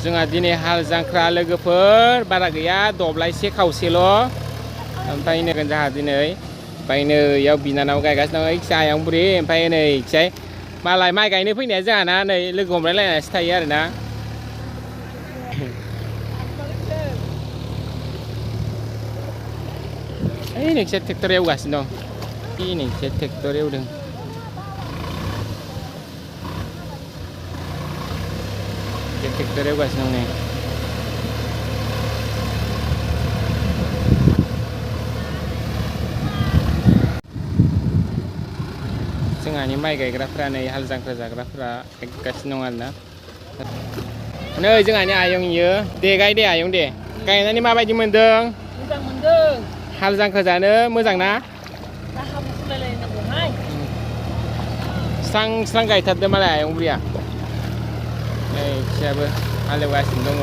जोंहा दिनै हाल जांख्रा लोगोफोर बारा गैया दब्लायसे खावसेल' ओमफ्राय नै जोंहा दिनै ओमफ्राय नै इयाव बिनानाव गायगासिनो दं इखिजा आयं बुरि ओमफ्राय नै इखिजाय मालाय माइ गायनो फैनाया जोंहाना नै लोगो हमलायलायनासो थायो आरोना ओइ नोंसोर ट्रेक्टर एवगासिनो दं नोंसोर ट्रेक्टर एवदों ट्रेक्टर एवगासिनो दं नै जोंहानि माइ गायग्राफ्रा नै हाल जांख्रा जाग्राफ्रा गायगासिनो दं आरोना नै जोंहानि आयं इयो दे गाय दे आयं दे गायनानै माबायदि मोनदों मोजां मोनदों हाल जांख्रा जानो मोजां ना स्रां स्रां गायथारदों मालाय आयं बुरिया नै फिसायाबो हालेवगासिनो दङ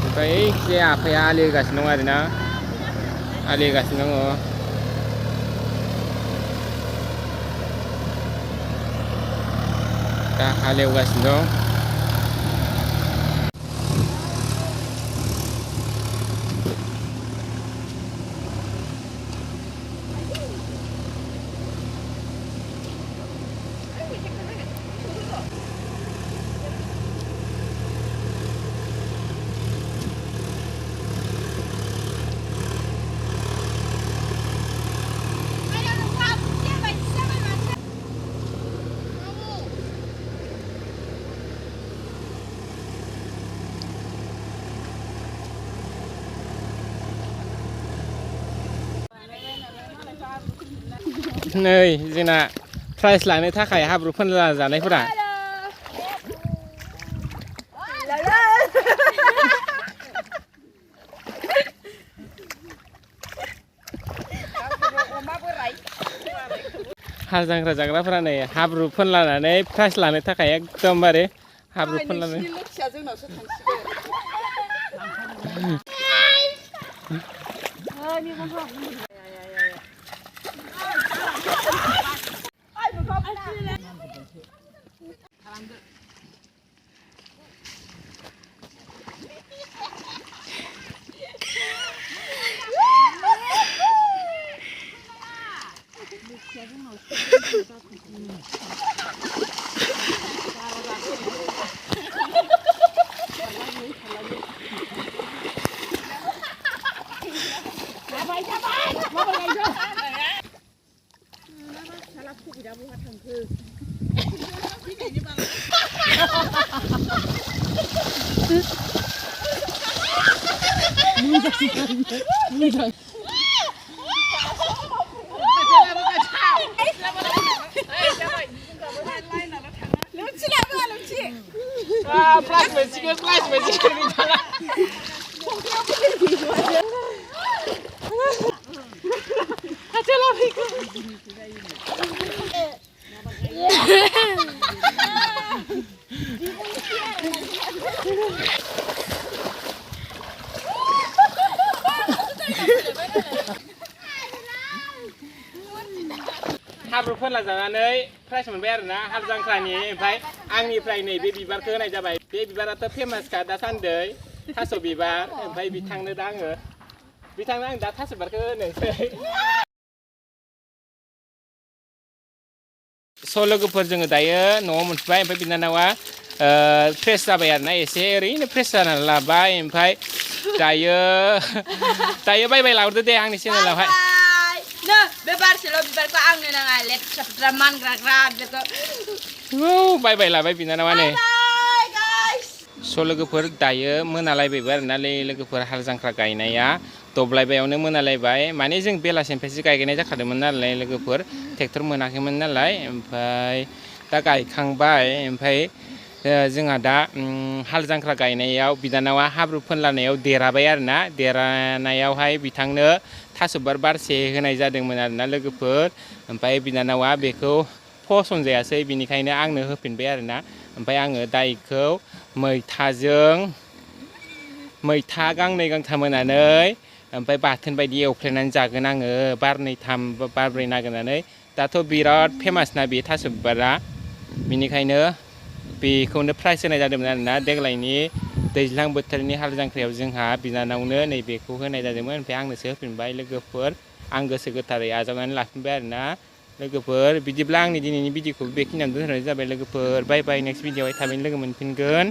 ओमफ्राय फिसाया आफाया आलि होगासिनो दं आरोना आलि होगासिनो दङ दा हालेवगासिनो दं नै जोंना प्राइज लानो थाखाय हाब्रु फोनला जानायफोरा हाल जांख्रा जाग्राफोरा नै हाब्रु फोनलानानै प्राइज लानो थाखाय एकदमबारे हाब्रु फोनलानानै Flash moनसिगोन बिथाङा हाब्रु फोनला जानानै प्राइज मोनबाय आरोना हाल जांख्रानि ओमफ्राय आंनिफ्राय नै बे बिबारखौ होनाय जाबाय बे बिबाराथ' फेमासखा दासान्दै थास' बिबार ओमफ्राय बिथांनो दा आङो दा थास' बिबारखौ होनोसै स' लोगोफोर जोङो दायो न'आव मोनफैबाय ओमफ्राय बिनानावा फ्रेस जाबाय आरोना एसे ओरैनो फ्रेस जानानै लाबाय ओमफ्राय दायो बाय बाय लाहरदो दे आंनि चेनेलावहाय बे बारसेल' बिबारखौ आंनो नाङा लेथ्रा मानग्राग्रा बेखौ बाय बाय लाबाय बिनानावा नै स' लोगोफोर दायो मोनालायबायबो आरोना लोगोफोर हाल जांख्रा गायनाया दब्लायबायावनो मोनालायबाय माने जों बेलासिनिफ्रायसो गायनाय जाखादोंमोन नालाय लोगोफोर ट्रेक्टर मोनाखैमोन नालाय ओमफ्राय दा गायखांबाय ओमफ्राय जोंहा दा हाल जांख्रा गायनायाव बिनानावा हाब्रु फोनलानायाव देराबाय आरोना देरानायावहाय बिथांनो थास' बिबार बारसे होनाय जादोंमोन आरोना लोगोफोर ओमफ्राय बिनानावा बेखौ फसन जायासै बिनिखायनो आंनो होफिनबाय आरोना ओमफ्राय आङो दा इखौ मैथा गांनै गांथाम होनानै ओमफ्राय बाथोन बायदि एवफ्लेनानै जागोन आङो बारनै थाम बारब्रै नागिरनानै दाथ' बिराद फेमास ना बे थास' बिबारा बिनिखायनो बेखौनो प्राइज होनाय जादोंमोन आरोना देग्लायनि दैज्लां बोथोरनि हाल जांख्रायाव जोंहा बिनानावनो नैबेखौ होनाय जादोंमोन ओमफ्राय आंनोसो होफिनबाय लोगोफोर आं गोसो गोथारै आजावनानै लाफिनबाय आरोना लोगोफोर बिदिब्ला आंनि दिनैनि भिडिअखौ बेखिनियावनो दोनथ'नाय जाबाय लोगोफोर बाय बाय नेक्स्ट भिडिअआवहाय थाबैनो लोगो मोनफिनगोन